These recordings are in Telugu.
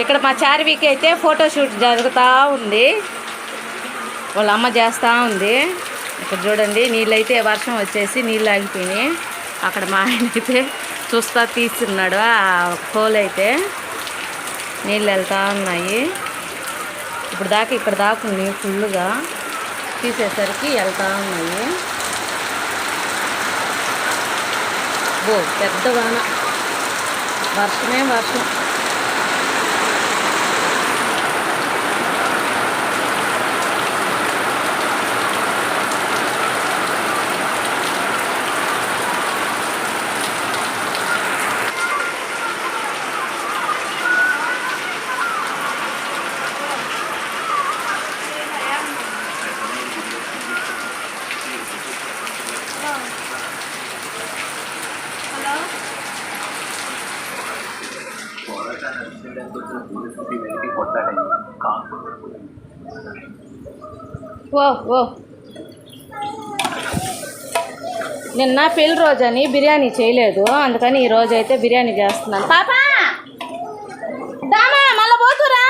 ఇక్కడ మా చార్వికి అయితే ఫోటోషూట్ జరుగుతూ ఉంది. వాళ్ళ అమ్మ చేస్తూ ఉంది. ఇక్కడ చూడండి నీళ్ళైతే వర్షం వచ్చేసి నీళ్ళు ఆగిపోయినాయి. అక్కడ మా ఆయన అయితే చూస్తా తీస్తున్నాడు. ఆ హోల్ అయితే నీళ్ళు వెళ్తూ ఉన్నాయి. ఇప్పుడు దాకా ఇక్కడ దాకా ఉన్నాయి, ఫుల్గా తీసేసరికి వెళ్తూ ఉన్నాయి. ఓ పెద్ద వాన, వర్షమే వర్షం. ఓ ఓ నిన్న పెళ్లి రోజని బిర్యానీ చేయలేదు, అందుకని ఈ రోజు అయితే బిర్యానీ చేస్తున్నాను. పాపా దామా మళ్ళా పోతురా.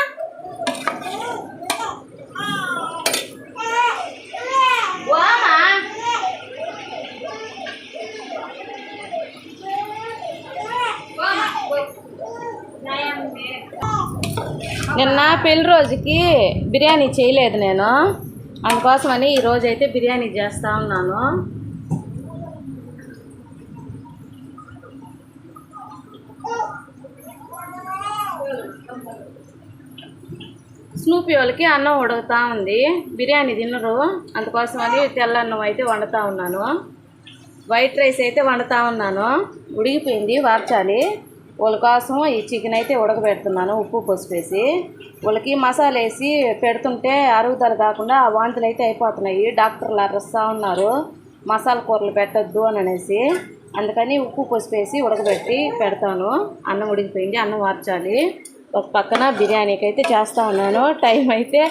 నిన్న పెళ్లి రోజుకి బిర్యానీ చేయలేదు నేను, అందుకోసమని ఈరోజు అయితే బిర్యానీ చేస్తూ ఉన్నాను. స్నూపీ వాళ్ళకి అన్నం ఉడుకుతూ ఉంది, బిర్యానీ తినరు, అందుకోసమని తెల్లన్నం అయితే వండుతూ ఉన్నాను. వైట్ రైస్ అయితే వండుతూ ఉన్నాను, ఉడికిపోయింది వార్చాలి. వాళ్ళ కోసం ఈ చికెన్ అయితే ఉడకబెడుతున్నాను ఉప్పు పసుపు వేసి. వాళ్ళకి మసాలా వేసి పెడుతుంటే అరుగుదల కాకుండా వాంతులు అయితే అయిపోతున్నాయి. డాక్టర్లు అరుస్తూ ఉన్నారు మసాలా కూరలు పెట్టద్దు అని అనేసి, అందుకని ఉప్పు పసుపు వేసి ఉడకబెట్టి పెడతాను. అన్నం ఉడికిపోయింది, అన్నం వార్చాలి. ఒక పక్కన బిర్యానీకి అయితే చేస్తూ ఉన్నాను. టైం అయితే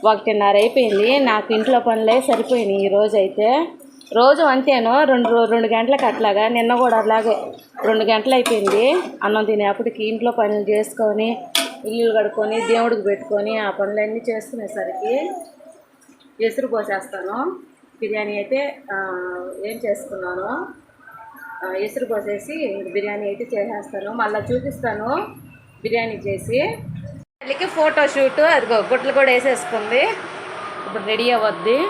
1:30 అయిపోయింది. నాకు ఇంట్లో పనులే సరిపోయినాయి ఈరోజు అయితే. రోజు అంతేను, రెండు గంటలకు అట్లాగా. నిన్న కూడా అలాగే 2 గంటలు అయిపోయింది అన్నం తినేప్పటికి. ఇంట్లో పనులు చేసుకొని ఇల్లు కడుక్కొని దేవుడికి పెట్టుకొని ఆ పనులన్నీ చేసుకునేసరికి ఎసురు పోసేస్తాను. బిర్యానీ అయితే ఏం చేసుకున్నాను, ఎసురు పోసేసి బిర్యానీ అయితే చేసేస్తాను. మళ్ళీ చూపిస్తాను బిర్యానీ చేసి. వాళ్ళకి ఫోటోషూట్ అదిగో గుడ్లు కూడా వేసేసుకుంది. ఇప్పుడు రెడీ అవ్వద్ది,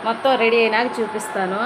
మొత్తం రెడీ అయినాక చూపిస్తాను.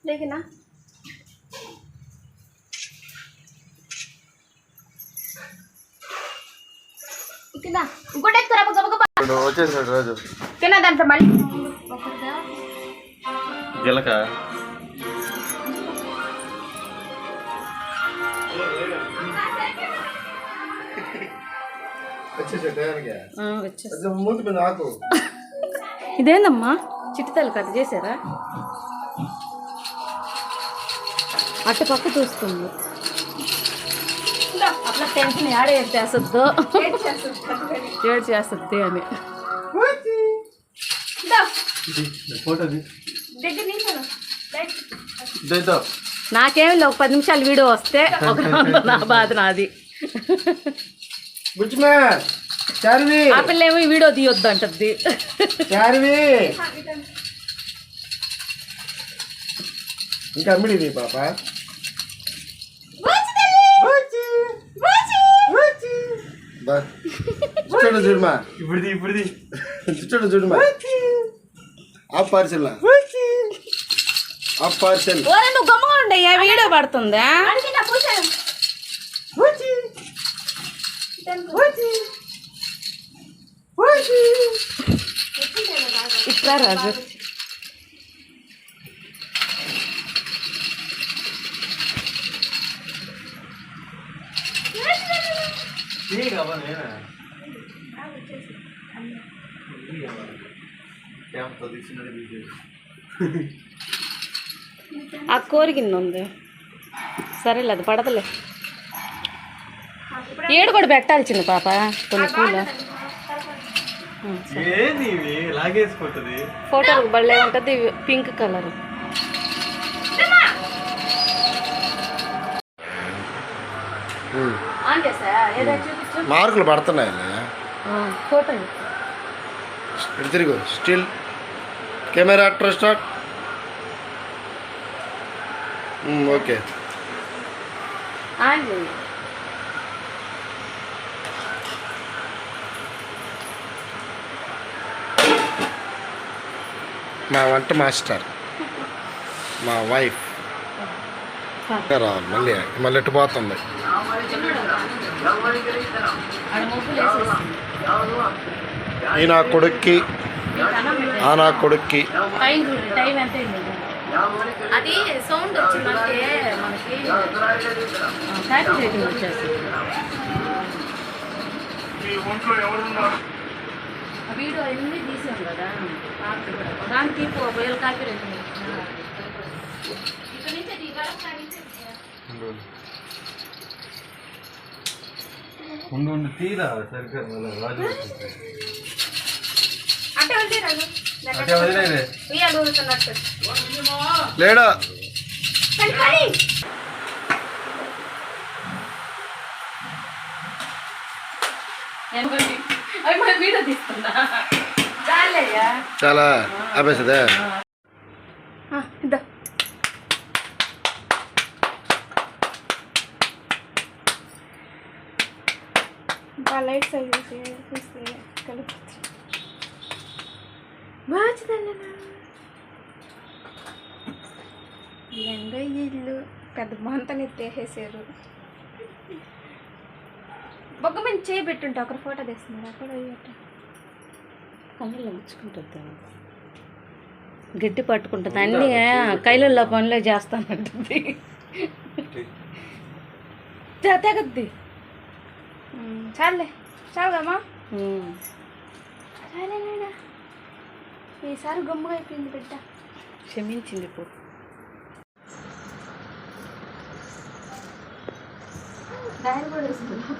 లేకినా ఇంకోటి వచ్చేసాడు రోజు తినదంట మళ్ళీ గిలక ఇదేందమ్మా చిట్టుతల్లి కథ చేశారా? అటు పక్క చూస్తుంది. అట్లా టెన్షన్ ఏడ చేస్తుందో ఏడు చేస్తుంది అని. నాకేమి 10 నిమిషాలు వీడియో వస్తే ఒక నా బాధ నాది. ఆ పిల్ల ఏమో వీడియో తీయొద్దు అంటది. ఇంకా అమ్మిడి పాప చూడమా ఇప్పుడు చూడమా ఆ పార్సల్ నువ్వు గమ్ముగా ఉండయ్యా, వీడియో పడుతుందా? రాజు ఆ కోరికింది ఉంది సరేలే అది పడతలే ఏడు కూడా పెట్టాల్సింది పాప కొన్ని పూలు ఫోటోలకు బళ్ళే ఉంటుంది పింక్ కలర్ మార్కులు పడుతున్నాయి ఫోటో తిరుగు స్టిల్ కెమెరా స్టార్ట్ ఓకే మా వంట మాస్టర్ మా వైఫ్ రావాలి మళ్ళీ మళ్ళీ ఎట్టు పోతుంది ఈ నా కొడుక్కి ఆ నా కొడుక్కి టైం ఎంత అది సౌండ్ వచ్చిందంటే మనకి హ్యాపీ రేటింగ్ వచ్చేస్తుంది వీడియో అన్నీ తీసాం కదా దానికి ఒకవేళ కాపీ రేటింగ్ ఉండు తీరా సరిగ్గా రాజు అంటే వదిలేదే లేడా వీడియో తీసుకున్నా చాలయ్యా చాలా అభ్యాసదే లైట్స్ అయితే కలుపు బాగుందన్న ఎండ ఇల్లు పెద్ద మంతని ఎత్తేసేసారు బొగ్గ మీద చేయి పెట్టుంటే ఒకరు ఫోటో తీస్తున్నారు అక్కడ కళ్ళల్లో ముచ్చుకుంటుంది గట్టి పట్టుకుంటుంది అన్నీ కైలల్లో పనులే చేస్తానంటుంది తెగద్ది చాలే చాలుగమ్మా చాలే నాయనా ఈసారి గమ్ముగా అయిపోయింది బిడ్డ క్షమించింది ఇప్పుడు దాని కూడా వేసుకున్నా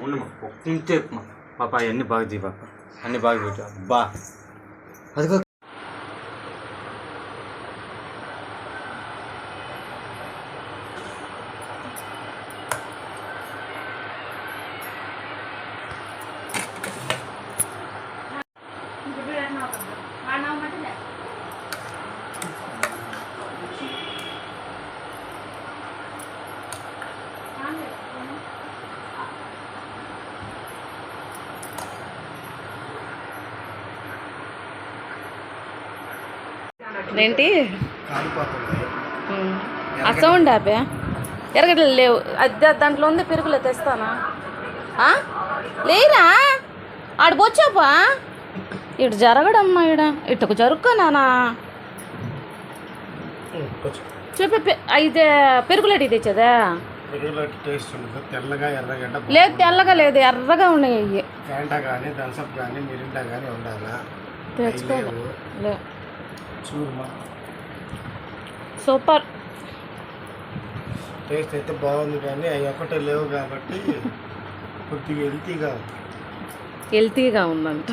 ఉండమ్మా ఇంతే పాప అన్నీ బాగా తీ పాప అన్నీ బాగా పెట్టా బా అదిగో ఏంటి ఆ సౌండ్ ఆపే ఎరగట్లు లేవు అది దాంట్లో ఉంది పెరుగులో తెస్తానా లేరా ఆడు బొచ్చాపా ఇటు జరగడమ్మా ఇడ ఇటుకు జరుక్కోనానా చెప్పి అయితే పెరుగులేటి తెచ్చదా తెల్లగా ఎర్రగడ్డ లేదు తెల్లగా లేదు ఎర్రగా ఉన్నాయి అవి ఫ్యాంటా కానీ థమ్సప్ కానీ మిరిండా కానీ ఉండాలా తెచ్చుకోలే చూడమా సూపర్ టేస్ట్ అయితే బాగుంది కానీ అవి ఒక్కటే లేవు కాబట్టి కొద్దిగా హెల్తీగా ఉందంట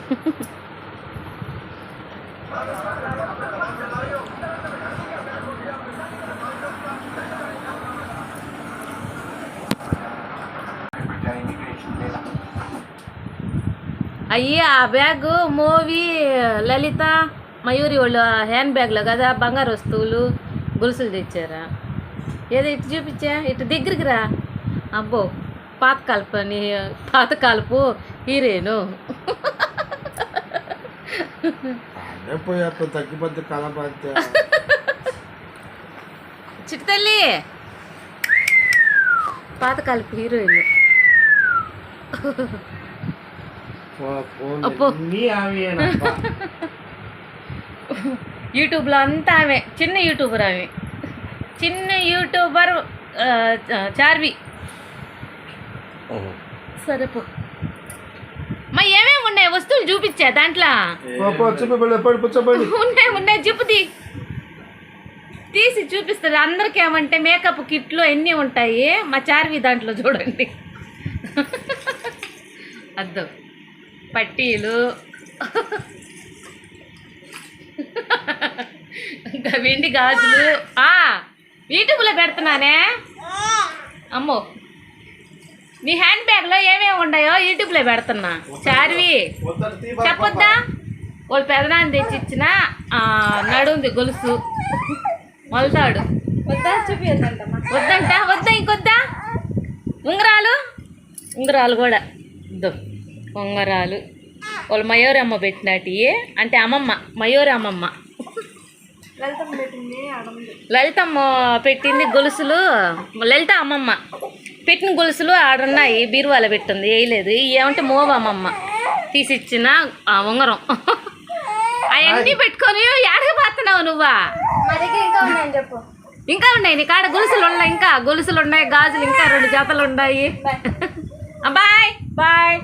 అయ్యి ఆ బ్యాగ్ మూవీ లలిత మయూరి వాళ్ళు హ్యాండ్ బ్యాగ్లో కదా బంగారు వస్తువులు గొలుసులు తెచ్చారా? ఏదో ఇటు చూపించా, ఇటు దగ్గరికి రా. అబ్బో పాతకాలపు హీరోయిను. అదే పోయి అప్పుడు తగ్గిపోతే కలపతే చిట్టు తల్లి, పాతకాలపు హీరోయిన్. అబ్బో. యూట్యూబ్లో అంతా ఆమె చిన్న యూట్యూబర్, చార్వి. సరే పో. మా ఏమేమి ఉన్నాయి వస్తువులు చూపించా దాంట్లో. ఉన్నాయి చూపుది, తీసి చూపిస్తుంది అందరికీ. ఏమంటే మేకప్ కిట్లు ఎన్ని ఉంటాయి మా చార్వి దాంట్లో చూడండి. అద్దం, పట్టీలు, ఇంకా వెండి గాజులు. యూట్యూబ్లో పెడుతున్నానే. అమ్మో, నీ హ్యాండ్ బ్యాగ్లో ఏమేమి ఉన్నాయో యూట్యూబ్లో పెడుతున్నా. చార్వి చెప్పొద్దా? వాళ్ళు పెదనాన్ని తెచ్చి ఇచ్చిన నడుంది గొలుసు, మొలతాడు. వద్దా చూపిద్దంట. వద్దా ఇంకొద్దా? ఉంగరాలు కూడా ఇద్దాం. ఉంగరాలు వాళ్ళు మయూరమ్మ పెట్టినటి, అంటే అమ్మమ్మ, మయూరి అమ్మమ్మ లలితమ్మ పెట్టింది గొలుసులు. లలిత అమ్మమ్మ పెట్టిన గొలుసులు ఆడున్నాయి, బీరువాలో పెట్టింది, వేయలేదు. ఏమంటే మోవ అమ్మమ్మ తీసిచ్చిన ఉంగరం. అవన్నీ పెట్టుకొని ఎడగ పోతున్నావు నువ్వా? ఇంకా ఉన్నాయి నీ కాడ గొలుసులు ఉన్నాయి, ఇంకా గొలుసులు ఉన్నాయి, గాజులు ఇంకా 2 జతలు ఉన్నాయి. Bye bye.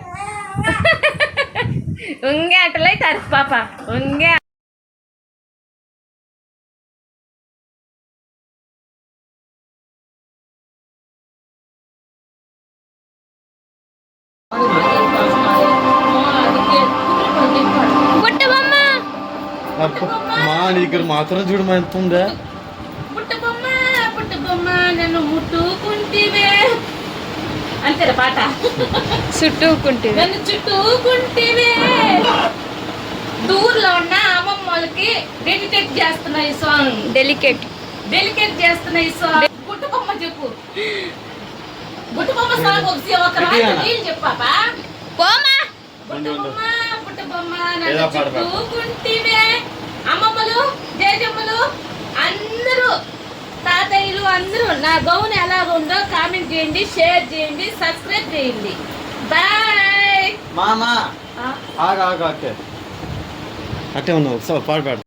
ఉంగే అటలైతే అరి పాప ఉంగే. ఇక్కడ మాత్రం చూడు మా ఎంత ఉందా. పుట్టబొమ్మ నన్ను ముట్టుకుంటివే అంతేరా పాట. చుట్టూకుంటివే నన్ను చుట్టూకుంటివే. దూరంలో ఉన్న అమ్మమ్మ వాళ్ళకి డెడికేట్ చేస్తున్నా ఈ సాంగ్. డెలికేట్ చేస్తున్నా ఈ సాంగ్. పుట్టబొమ్మ చెప్పు, పుట్టబొమ్మ సాంగ్ ఒక రాజు చెప్పాపా. పుట్టబొమ్మ నన్ను చుట్టూకుంటివే. అమ్మమ్మలు, జేజమ్మలు అందరూ, తాతయ్యలు అందరూ నా గౌన్ ఎలాగ ఉందో కామెంట్ చేయండి, షేర్ చేయండి, సబ్స్క్రైబ్ చేయండి. బాయ్ మామా. అట్టే ఉన్నావు, ఒకసారి పాడు.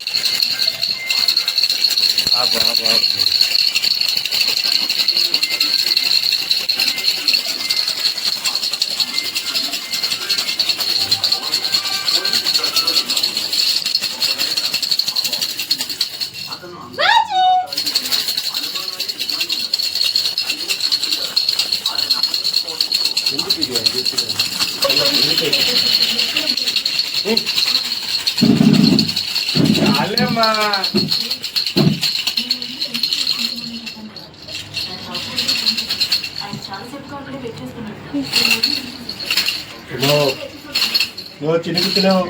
నువ్వు చినుకుతున్నావు.